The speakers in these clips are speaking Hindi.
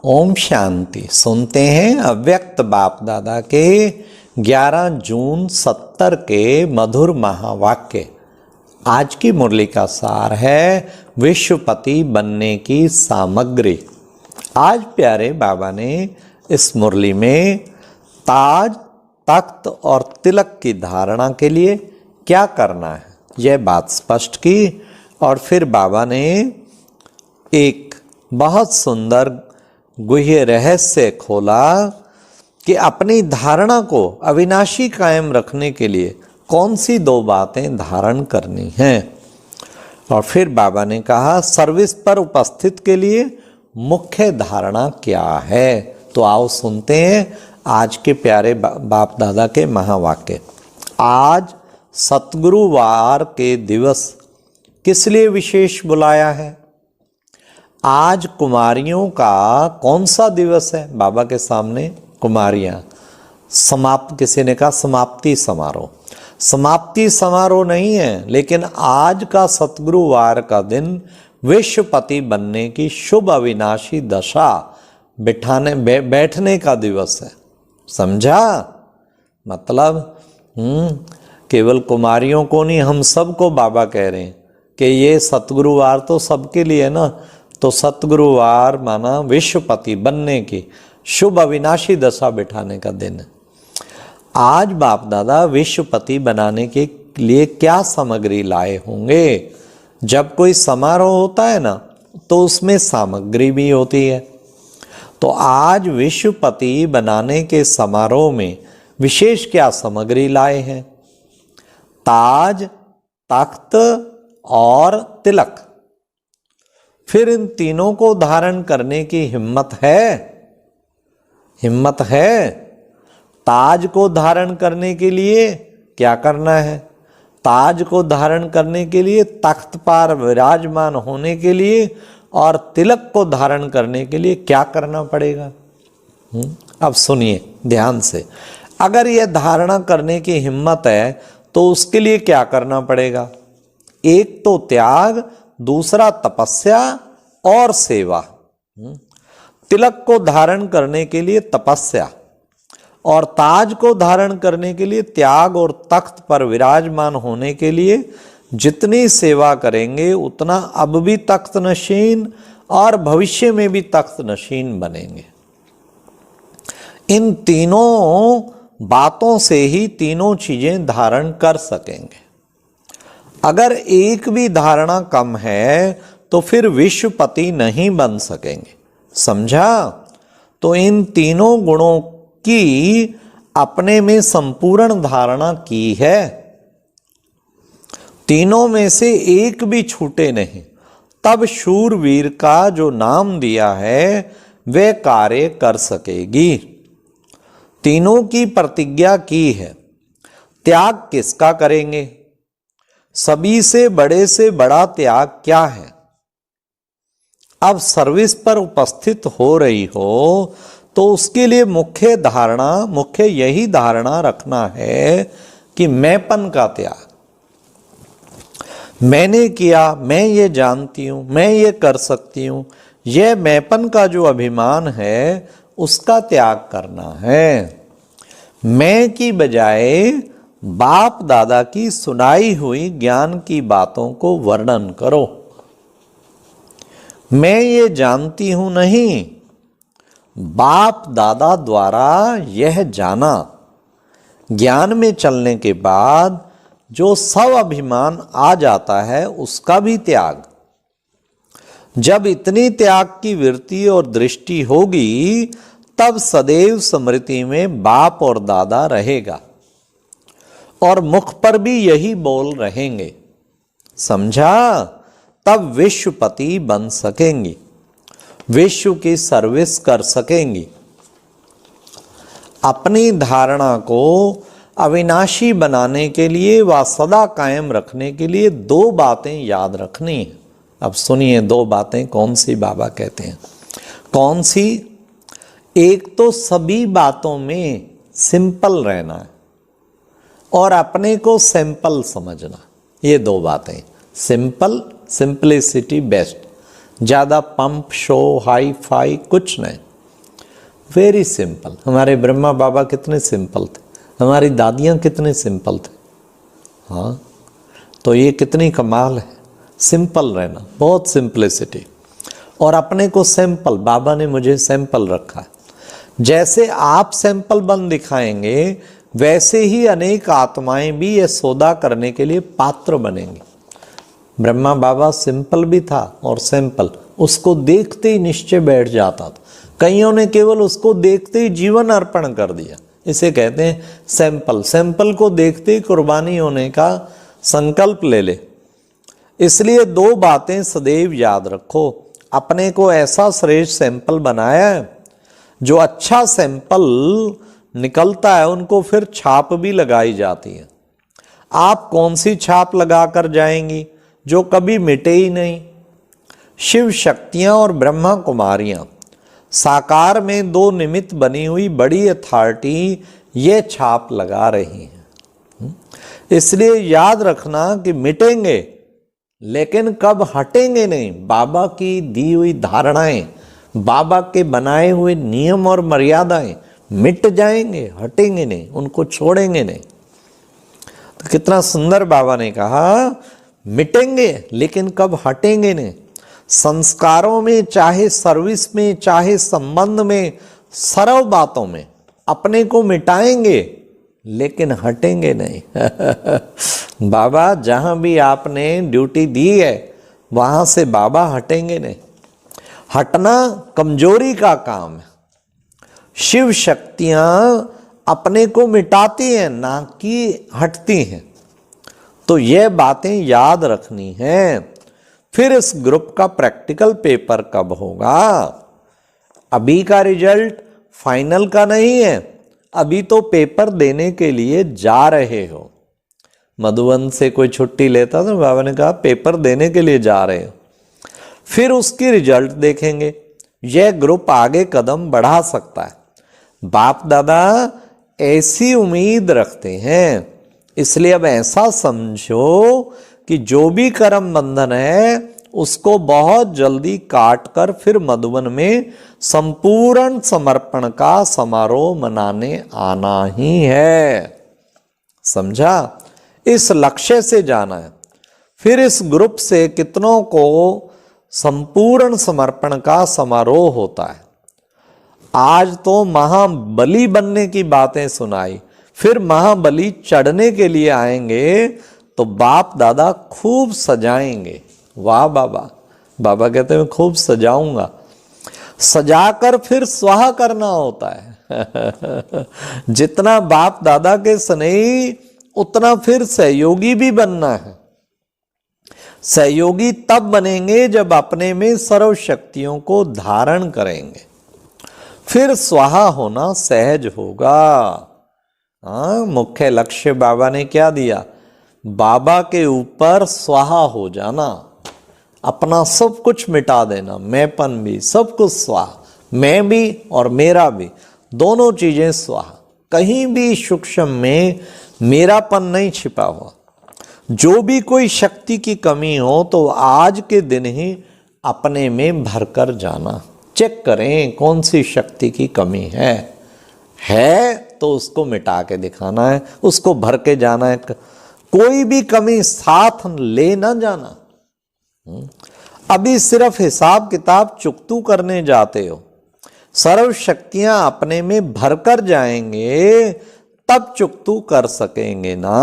ओम शांति। सुनते हैं अव्यक्त बाप दादा के 11 जून 70 के मधुर महावाक्य। आज की मुरली का सार है विश्वपति बनने की सामग्री। आज प्यारे बाबा ने इस मुरली में ताज, तख्त और तिलक की धारणा के लिए क्या करना है यह बात स्पष्ट की। और फिर बाबा ने एक बहुत सुंदर गुह्य रहस्य खोला कि अपनी धारणा को अविनाशी कायम रखने के लिए कौन सी 2 बातें धारण करनी हैं। और फिर बाबा ने कहा सर्विस पर उपस्थित के लिए मुख्य धारणा क्या है। तो आओ सुनते हैं आज के प्यारे बाप दादा के महावाक्य। आज सतगुरुवार के दिवस किस लिए विशेष बुलाया है? आज कुमारियों का कौन सा दिवस है? बाबा के सामने कुमारियां समाप्त, किसी ने कहा समाप्ति समारोह। समाप्ति समारोह नहीं है, लेकिन आज का सतगुरुवार का दिन विश्वपति बनने की शुभ अविनाशी दशा बैठने का दिवस है। समझा? मतलब केवल कुमारियों को नहीं, हम सबको बाबा कह रहे हैं कि ये सतगुरुवार तो सबके लिए ना। तो सतगुरुवार माना विश्वपति बनने की शुभ अविनाशी दशा बिठाने का दिन है। आज बाप दादा विश्वपति बनाने के लिए क्या सामग्री लाए होंगे? जब कोई समारोह होता है ना तो उसमें सामग्री भी होती है। तो आज विश्वपति बनाने के समारोह में विशेष क्या सामग्री लाए हैं? ताज, तख्त और तिलक। फिर इन तीनों को धारण करने की हिम्मत है? हिम्मत है? ताज को धारण करने के लिए क्या करना है? ताज को धारण करने के लिए, तख्त पर विराजमान होने के लिए और तिलक को धारण करने के लिए क्या करना पड़ेगा? अब सुनिए ध्यान से। अगर यह धारणा करने की हिम्मत है तो उसके लिए क्या करना पड़ेगा? एक तो त्याग, दूसरा तपस्या और सेवा। तिलक को धारण करने के लिए तपस्या और ताज को धारण करने के लिए त्याग और तख्त पर विराजमान होने के लिए जितनी सेवा करेंगे उतना अब भी तख्त नशीन और भविष्य में भी तख्त नशीन बनेंगे। इन तीनों बातों से ही तीनों चीजें धारण कर सकेंगे। अगर एक भी धारणा कम है तो फिर विश्वपति नहीं बन सकेंगे। समझा? तो इन तीनों गुणों की अपने में संपूर्ण धारणा की है। तीनों में से एक भी छूटे नहीं, तब शूरवीर का जो नाम दिया है वह कार्य कर सकेगी। तीनों की प्रतिज्ञा की है। त्याग किसका करेंगे? सभी से बड़ा त्याग क्या है? अब सर्विस पर उपस्थित हो रही हो तो उसके लिए मुख्य यही धारणा रखना है कि मैंपन का त्याग। मैंने किया, मैं ये जानती हूं, मैं ये कर सकती हूं, यह मैंपन का जो अभिमान है उसका त्याग करना है। मैं की बजाय बाप दादा की सुनाई हुई ज्ञान की बातों को वर्णन करो। मैं ये जानती हूं नहीं, बाप दादा द्वारा यह जाना। ज्ञान में चलने के बाद जो सब अभिमान आ जाता है उसका भी त्याग। जब इतनी त्याग की वृत्ति और दृष्टि होगी तब सदैव स्मृति में बाप और दादा रहेगा और मुख पर भी यही बोल रहेंगे। समझा? तब विश्वपति बन सकेंगी, विश्व की सर्विस कर सकेंगी। अपनी धारणा को अविनाशी बनाने के लिए व सदा कायम रखने के लिए 2 बातें याद रखनी है। अब सुनिए 2 बातें कौन सी बाबा कहते हैं। कौन सी? एक तो सभी बातों में सिंपल रहना है और अपने को सैंपल समझना। ये 2 बातें। Simplicity best. ज़्यादा पंप शो हाई फाई कुछ नहीं। Very simple. हमारे ब्रह्मा बाबा कितने सिंपल थे, हमारी दादियाँ कितने सिंपल थे। हाँ, तो ये कितनी कमाल है, सिंपल रहना, बहुत सिंपलिसिटी। और अपने को सैंपल, बाबा ने मुझे सैंपल रखा है। जैसे आप सैंपल बन दिखाएंगे वैसे ही अनेक आत्माएं भी ये सौदा करने के लिए पात्र बनेंगी। ब्रह्मा बाबा सिंपल भी था और सैंपल, उसको देखते ही निश्चय बैठ जाता था। कईयों ने केवल उसको देखते ही जीवन अर्पण कर दिया, इसे कहते हैं सैंपल। सैंपल को देखते ही कुर्बानी होने का संकल्प ले ले। इसलिए दो बातें सदैव याद रखो, अपने को ऐसा श्रेष्ठ सैंपल बनाया है, जो अच्छा सैंपल निकलता है उनको फिर छाप भी लगाई जाती है। आप कौन सी छाप लगा कर जाएंगी, जो कभी मिटे ही नहीं। शिव शक्तियां और ब्रह्मा कुमारियां साकार में दो निमित्त बनी हुई बड़ी अथॉरिटी ये छाप लगा रही हैं। इसलिए याद रखना कि मिटेंगे लेकिन कब हटेंगे नहीं। बाबा की दी हुई धारणाएं, बाबा के बनाए हुए नियम और मर्यादाएं मिट जाएंगे, हटेंगे नहीं, उनको छोड़ेंगे नहीं। तो कितना सुंदर बाबा ने कहा, मिटेंगे लेकिन कब हटेंगे नहीं। संस्कारों में, चाहे सर्विस में, चाहे संबंध में, सर्व बातों में अपने को मिटाएंगे लेकिन हटेंगे नहीं। बाबा जहां भी आपने ड्यूटी दी है वहां से बाबा हटेंगे नहीं। हटना कमजोरी का काम है। शिव शक्तियां अपने को मिटाती हैं, ना कि हटती हैं। तो ये बातें याद रखनी हैं। फिर इस ग्रुप का प्रैक्टिकल पेपर कब होगा? अभी का रिजल्ट फाइनल का नहीं है, अभी तो पेपर देने के लिए जा रहे हो। मधुबन से कोई छुट्टी लेता तो बाबा ने कहा पेपर देने के लिए जा रहे हो, फिर उसकी रिजल्ट देखेंगे। यह ग्रुप आगे कदम बढ़ा सकता है। बाप दादा ऐसी उम्मीद रखते हैं, इसलिए अब ऐसा समझो कि जो भी कर्म बंधन है उसको बहुत जल्दी काट कर फिर मधुबन में संपूर्ण समर्पण का समारोह मनाने आना ही है। समझा? इस लक्ष्य से जाना है। फिर इस ग्रुप से कितनों को संपूर्ण समर्पण का समारोह होता है। आज तो महाबली बनने की बातें सुनाई, फिर महाबली चढ़ने के लिए आएंगे तो बाप दादा खूब सजाएंगे। वाह बाबा, बाबा कहते हैं खूब सजाऊंगा। सजाकर फिर स्वाहा करना होता है। जितना बाप दादा के स्नेही उतना फिर सहयोगी भी बनना है। सहयोगी तब बनेंगे जब अपने में सर्व शक्तियों को धारण करेंगे, फिर स्वाहा होना सहज होगा। हाँ, मुख्य लक्ष्य बाबा ने क्या दिया? बाबा के ऊपर स्वाहा हो जाना, अपना सब कुछ मिटा देना, मैंपन भी, सब कुछ स्वाहा, मैं भी और मेरा भी, दोनों चीजें स्वाहा। कहीं भी सूक्ष्म में मेरापन नहीं छिपा हुआ। जो भी कोई शक्ति की कमी हो तो आज के दिन ही अपने में भरकर जाना। चेक करें कौन सी शक्ति की कमी है तो उसको मिटा के दिखाना है, उसको भर के जाना है। कोई भी कमी साथ ले ना जाना। अभी सिर्फ हिसाब किताब चुकतू करने जाते हो। सर्व शक्तियां अपने में भरकर जाएंगे तब चुकतू कर सकेंगे ना।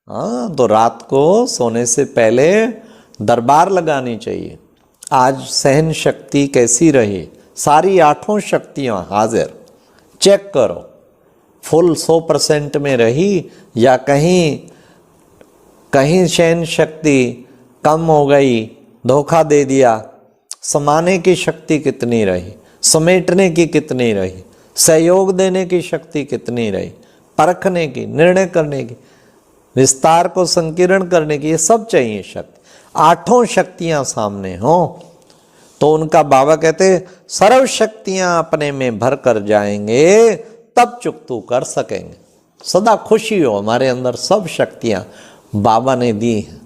हाँ, तो रात को सोने से पहले दरबार लगानी चाहिए। आज सहन शक्ति कैसी रही? सारी 8 शक्तियां हाजिर। चेक करो फुल 100% में रही या कहीं सहन शक्ति कम हो गई, धोखा दे दिया। समाने की शक्ति कितनी रही, समेटने की कितनी रही, सहयोग देने की शक्ति कितनी रही, परखने की, निर्णय करने की, विस्तार को संकीर्ण करने की, ये सब चाहिए शक्ति। 8 शक्तियां सामने हो तो उनका बाबा कहते सर्व शक्तियां अपने में भर कर जाएंगे तब चुकतू कर सकेंगे। सदा खुशी हो, हमारे अंदर सब शक्तियां बाबा ने दी हैं।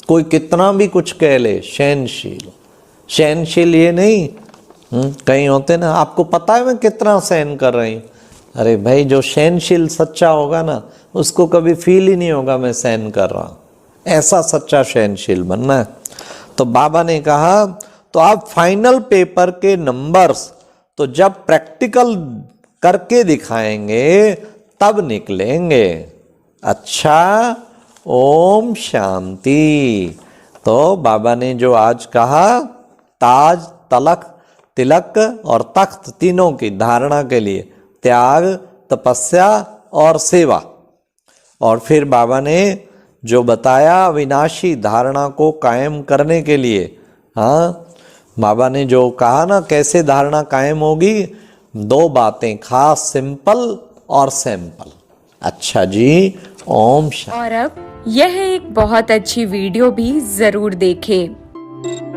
कोई कितना भी कुछ कह ले, सहनशील। सहनशील ये नहीं कहीं होते ना, आपको पता है मैं कितना सहन कर रही हूँ। अरे भाई, जो सहनशील सच्चा होगा ना, उसको कभी फील ही नहीं होगा मैं सहन कर रहा हूँ। ऐसा सच्चा सहनशील बनना है। तो बाबा ने कहा तो आप फाइनल पेपर के नंबर्स तो जब प्रैक्टिकल करके दिखाएंगे तब निकलेंगे। अच्छा, ओम शांति। तो बाबा ने जो आज कहा, ताज, तलक, तिलक और तख्त तीनों की धारणा के लिए त्याग, तपस्या और सेवा। और फिर बाबा ने जो बताया अविनाशी धारणा को कायम करने के लिए, हाँ, बाबा ने जो कहा ना कैसे धारणा कायम होगी, 2 बातें खास, सिंपल और सैंपल। अच्छा जी, ओम शांति। और अब यह एक बहुत अच्छी वीडियो भी जरूर देखें।